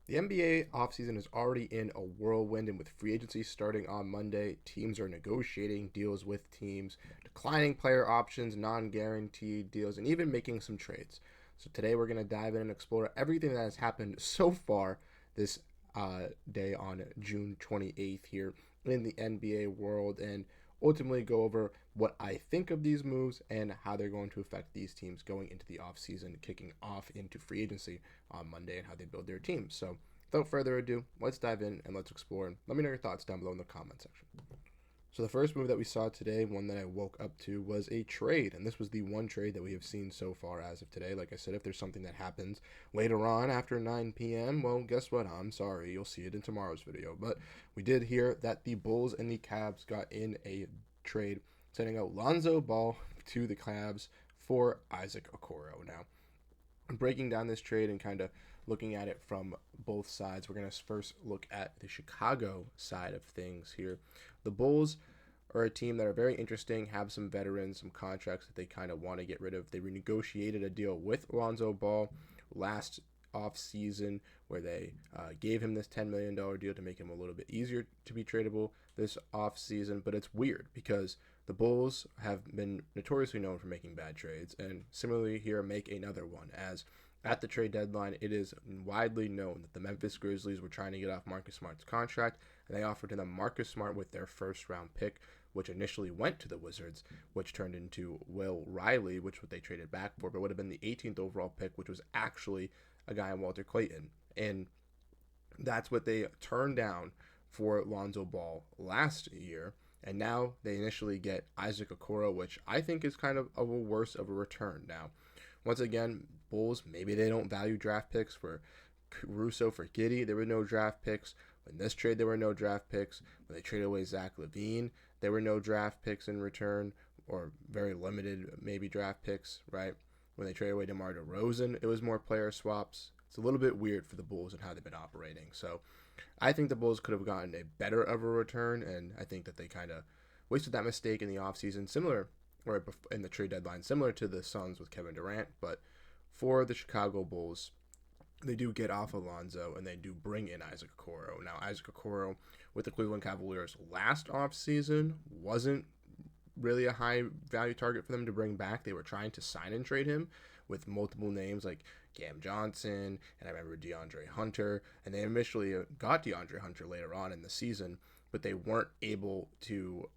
The NBA offseason is already in a whirlwind, and with free agency starting on Monday, teams are negotiating deals with teams, declining player options, non guaranteed deals, and even making some trades. So, today we're going to dive in and explore everything that has happened so far this day on June 28th here in the NBA world and ultimately go over what I think of these moves and how they're going to affect these teams going into the offseason, kicking off into free agency on Monday and how they build their teams. So without further ado, let's dive in and let's explore. And let me know your thoughts down below in the comment section. So the first move that we saw today, one that I woke up to, was a trade. And this was the one trade that we have seen so far as of today. Like I said, if there's something that happens later on after 9 p.m., well, guess what? I'm sorry. You'll see it in tomorrow's video. But we did hear that the Bulls and the Cavs got in a trade, sending out Lonzo Ball to the Cavs for Isaac Okoro. Now, breaking down this trade and kind of looking at it from both sides, we're going to first look at the Chicago side of things here. The Bulls are a team that are very interesting, have some veterans, some contracts that they kind of want to get rid of. They renegotiated a deal with Lonzo Ball last offseason where they gave him this $10 million deal to make him a little bit easier to be tradable this offseason. But it's weird because the Bulls have been notoriously known for making bad trades, and similarly here make another one, as at the trade deadline, it is widely known that the Memphis Grizzlies were trying to get off Marcus Smart's contract, and they offered him Marcus Smart with their first-round pick, which initially went to the Wizards, which turned into Will Riley, which what they traded back for, but would have been the 18th overall pick, which was actually a guy in Walter Clayton. And that's what they turned down for Lonzo Ball last year. And now they initially get Isaac Okoro, which I think is kind of a worse of a return. Now, once again, Bulls, maybe they don't value draft picks. For Caruso, for Giddey, there were no draft picks. In this trade, there were no draft picks. When they traded away Zach LaVine, there were no draft picks in return, or very limited maybe draft picks, right? When they traded away DeMar DeRozan, it was more player swaps. It's a little bit weird for the Bulls and how they've been operating. So I think the Bulls could have gotten a better of a return, and I think that they kind of wasted that mistake in the offseason, similar, or in the trade deadline, similar to the Suns with Kevin Durant. But for the Chicago Bulls, they do get off Alonzo, and they do bring in Isaac Okoro. Now, Isaac Okoro with the Cleveland Cavaliers last offseason wasn't really a high value target for them to bring back. They were trying to sign and trade him with multiple names like Cam Johnson, and I remember DeAndre Hunter, and they initially got DeAndre Hunter later on in the season, but they weren't able to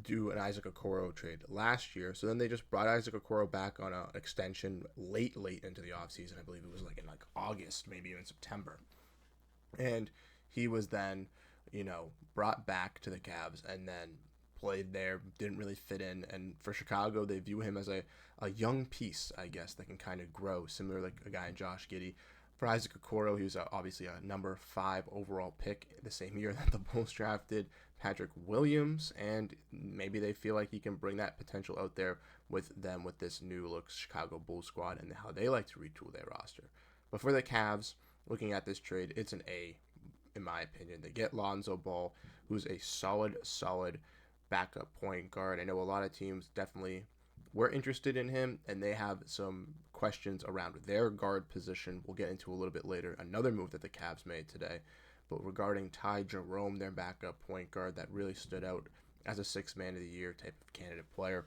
do an Isaac Okoro trade last year. So then they just brought Isaac Okoro back on an extension late into the offseason. I believe it was in August, maybe even September. And he was then, brought back to the Cavs and then played there, didn't really fit in. And for Chicago, they view him as a young piece, I guess, that can kind of grow, similar like a guy in Josh Giddey. For Isaac Okoro, he was obviously a number 5 overall pick the same year that the Bulls drafted Patrick Williams, and maybe they feel like he can bring that potential out there with them with this new look Chicago Bulls squad and how they like to retool their roster. But for the Cavs, looking at this trade, it's an A, in my opinion. They get Lonzo Ball, who's a solid backup point guard. I know a lot of teams definitely were interested in him, and they have some questions around their guard position. We'll get into a little bit later. Another move that the Cavs made today. But regarding Ty Jerome, their backup point guard that really stood out as a 6th man of the year type of candidate player,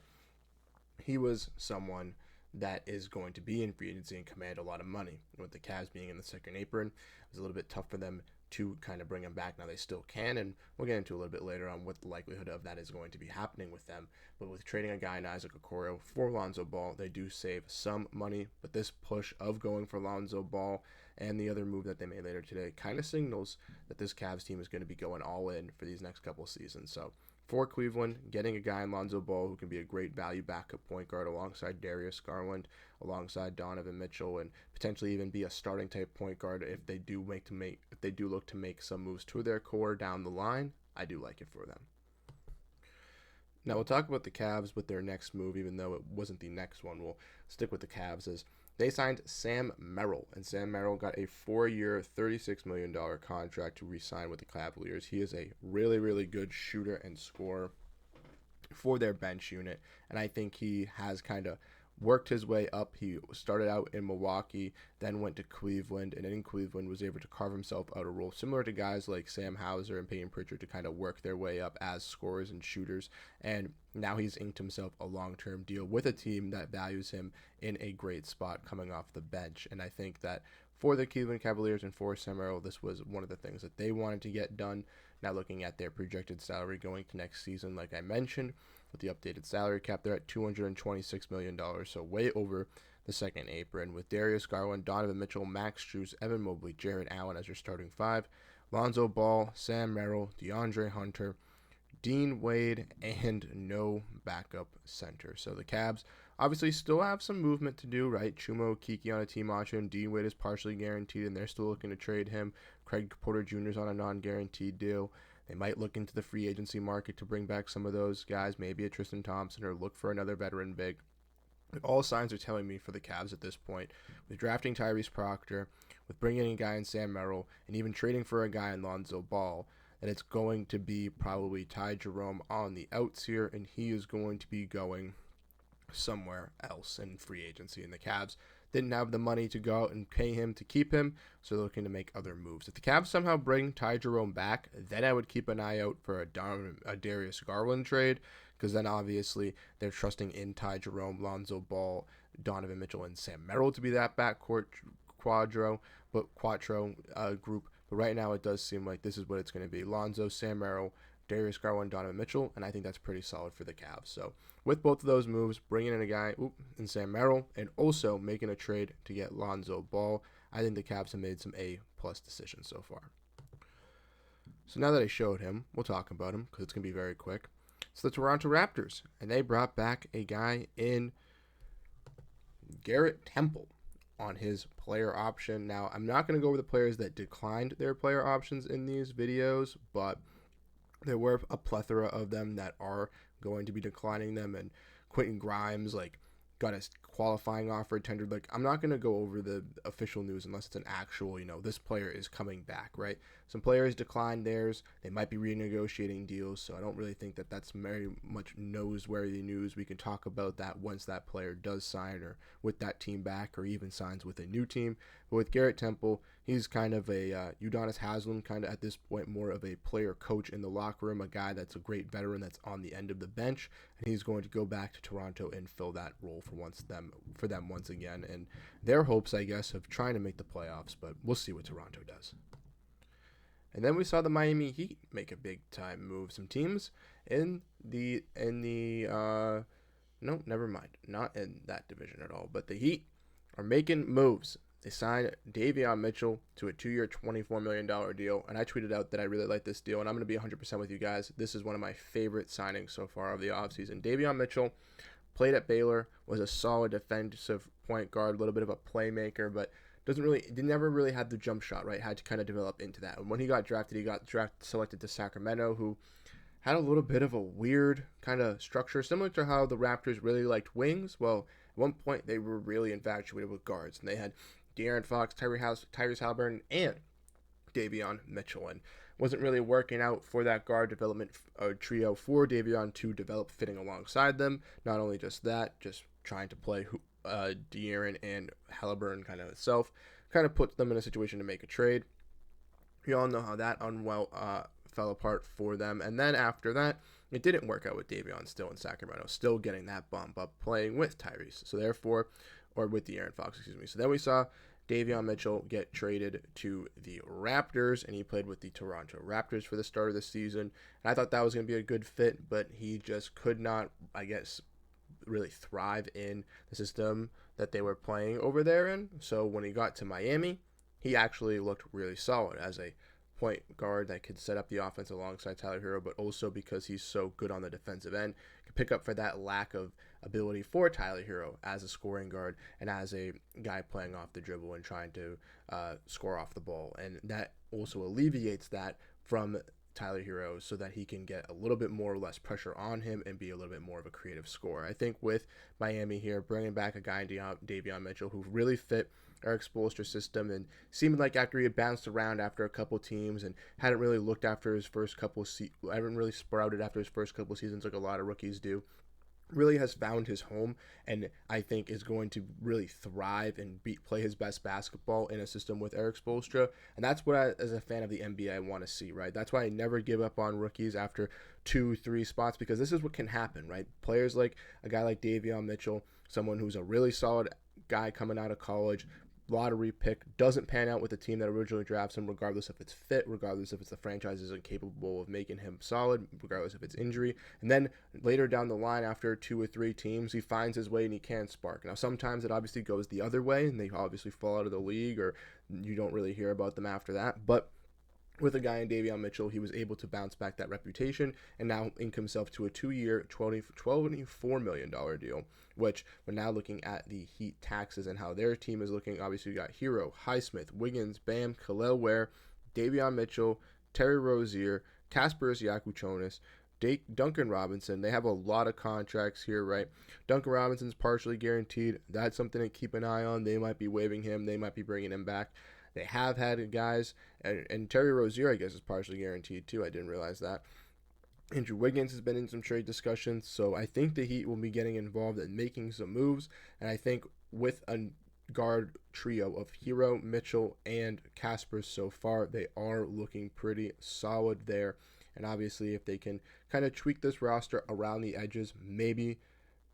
he was someone that is going to be in free agency and command a lot of money. With the Cavs being in the second apron, it was a little bit tough for them to kind of bring him back. Now they still can, and we'll get into a little bit later on what the likelihood of that is going to be happening with them. But with trading a guy in Isaac Okoro for Lonzo Ball, they do save some money. But this push of going for Lonzo Ball and the other move that they made later today kind of signals that this Cavs team is going to be going all in for these next couple of seasons. So for Cleveland, getting a guy in Lonzo Ball who can be a great value backup point guard alongside Darius Garland, alongside DaVon Mitchell, and potentially even be a starting type point guard if they do look to make some moves to their core down the line, I do like it for them. Now we'll talk about the Cavs with their next move, even though it wasn't the next one. We'll stick with the Cavs as they signed Sam Merrill, and Sam Merrill got a 4-year, $36 million contract to re-sign with the Cavaliers. He is a really good shooter and scorer for their bench unit, and I think he has kind of worked his way up. He started out in Milwaukee, then went to Cleveland, and in Cleveland was able to carve himself out a role similar to guys like Sam Hauser and Peyton Pritchard to kind of work their way up as scorers and shooters. And now he's inked himself a long-term deal with a team that values him in a great spot coming off the bench. And I think that for the Cleveland Cavaliers and for Sam Merrill, this was one of the things that they wanted to get done. Now looking at their projected salary going to next season, like I mentioned, with the updated salary cap, they're at $226 million, so way over the second apron, with Darius Garland, Donovan Mitchell, Max Strus, Evan Mobley, Jared Allen as your starting five, Lonzo Ball, Sam Merrill, DeAndre Hunter, Dean Wade, and no backup center. So the Cavs obviously still have some movement to do, right? Chuma Okeke on a team option. Dean Wade is partially guaranteed, and they're still looking to trade him. Craig Porter Jr. is on a non-guaranteed deal. They might look into the free agency market to bring back some of those guys, maybe a Tristan Thompson, or look for another veteran big. All signs are telling me for the Cavs at this point, with drafting Tyrese Proctor, with bringing in a guy in Sam Merrill, and even trading for a guy in Lonzo Ball, that it's going to be probably Ty Jerome on the outs here, and he is going to be going somewhere else in free agency. And the Cavs didn't have the money to go out and pay him to keep him, so they're looking to make other moves. If the Cavs somehow bring Ty Jerome back, then I would keep an eye out for a Darius Garland trade, because then obviously they're trusting in Ty Jerome, Lonzo Ball, Donovan Mitchell, and Sam Merrill to be that backcourt quattro group. But right now it does seem like this is what it's going to be: Lonzo, Sam Merrill, Darius Garland, Donovan Mitchell, and I think that's pretty solid for the Cavs. So with both of those moves, bringing in a guy in Sam Merrill and also making a trade to get Lonzo Ball, I think the Cavs have made some A-plus decisions so far. So now that I showed him, we'll talk about him because it's going to be very quick. It's the Toronto Raptors, and they brought back a guy in Garrett Temple on his player option. Now, I'm not going to go over the players that declined their player options in these videos, but there were a plethora of them that are going to be declining them, and Quentin Grimes got a qualifying offer tendered. I'm not going to go over the official news unless it's an actual, this player is coming back, right? Some players declined theirs. They might be renegotiating deals, so I don't really think that that's very much newsworthy news. We can talk about that once that player does sign, or with that team back, or even signs with a new team. But with Garrett Temple, he's kind of a Udonis Haslem, kind of at this point more of a player coach in the locker room, a guy that's a great veteran that's on the end of the bench, and he's going to go back to Toronto and fill that role for them once again. And their hopes, I guess, of trying to make the playoffs, but we'll see what Toronto does. And then we saw the Miami Heat make a big time move. Some teams in the no, never mind, not in that division at all, but the Heat are making moves. They signed DaVon Mitchell to a 2-year, $24 million deal, and I tweeted out that I really like this deal, and I'm going to be 100% with you guys. This is one of my favorite signings so far of the offseason. DaVon Mitchell played at Baylor, was a solid defensive point guard, a little bit of a playmaker, but never really had the jump shot, right? Had to kind of develop into that. And when he got selected to Sacramento, who had a little bit of a weird kind of structure, similar to how the Raptors really liked wings. Well, at one point they were really infatuated with guards, and they had De'Aaron Fox, Tyrese Halliburton, and DaVon Mitchell, and wasn't really working out for that guard development trio for DaVon to develop fitting alongside them. Not only just that, just trying to play De'Aaron and Halliburton kind of itself, kind of puts them in a situation to make a trade. We all know how that fell apart for them, and then after that, it didn't work out with DaVon still in Sacramento, still getting that bump up playing with Tyrese. So therefore, or with De'Aaron Fox, excuse me. So then we saw DaVon Mitchell get traded to the Raptors, and he played with the Toronto Raptors for the start of the season. And I thought that was going to be a good fit, but he just could not, I guess, really thrive in the system that they were playing over there in. So when he got to Miami, he actually looked really solid as a point guard that could set up the offense alongside Tyler Hero, but also because he's so good on the defensive end, could pick up for that lack of ability for Tyler Hero as a scoring guard and as a guy playing off the dribble and trying to score off the ball. And that also alleviates that from Tyler Hero so that he can get a little bit more or less pressure on him and be a little bit more of a creative scorer. I think with Miami here, bringing back a guy in DaVon Mitchell who really fit Eric Spoelstra system, and seemed like after he had bounced around after a couple teams and hadn't really looked after his first couple hadn't really sprouted after his first couple seasons like a lot of rookies do, really has found his home, and I think is going to really thrive and play his best basketball in a system with Eric Spoelstra. And that's what I, as a fan of the NBA, I want to see, right? That's why I never give up on rookies after 2-3 spots, because this is what can happen, right? Players like a guy like DaVon Mitchell, someone who's a really solid guy coming out of college, lottery pick, doesn't pan out with the team that originally drafts him, regardless if it's fit, regardless if it's the franchise isn't capable of making him solid, regardless if it's injury. And then later down the line, after 2 or 3 teams, he finds his way and he can spark. Now, sometimes it obviously goes the other way, and they obviously fall out of the league, or you don't really hear about them after that. But with a guy in DaVon Mitchell, he was able to bounce back that reputation and now ink himself to a 2-year, $24 million deal, which we're now looking at the Heat taxes and how their team is looking. Obviously, you got Hero, Highsmith, Wiggins, Bam, Khalil Ware, DaVon Mitchell, Terry Rozier, Kasparis Yakuchonis, Duncan Robinson. They have a lot of contracts here, right? Duncan Robinson's partially guaranteed. That's something to keep an eye on. They might be waiving him. They might be bringing him back. They have had guys, and Terry Rozier, I guess, is partially guaranteed too. I didn't realize that. Andrew Wiggins has been in some trade discussions, so I think the Heat will be getting involved in making some moves. And I think with a guard trio of Hero, Mitchell, and Kasper so far, they are looking pretty solid there. And obviously, if they can kind of tweak this roster around the edges, maybe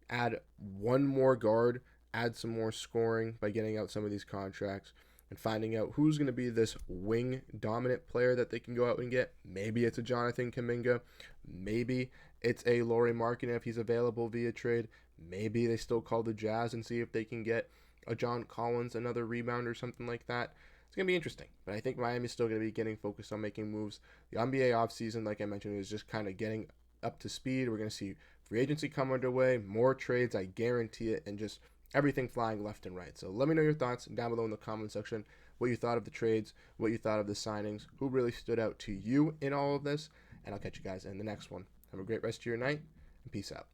add one more guard, add some more scoring by getting out some of these contracts, and finding out who's going to be this wing dominant player that they can go out and get. Maybe it's a Jonathan Kuminga. Maybe it's a Lauri Markkanen if he's available via trade. Maybe they still call the Jazz and see if they can get a John Collins, another rebound or something like that. It's going to be interesting. But I think Miami's still going to be getting focused on making moves. The NBA offseason, like I mentioned, is just kind of getting up to speed. We're going to see free agency come underway, more trades, I guarantee it, and just everything flying left and right. So let me know your thoughts down below in the comment section, what you thought of the trades, what you thought of the signings, who really stood out to you in all of this, and I'll catch you guys in the next one. Have a great rest of your night, and peace out.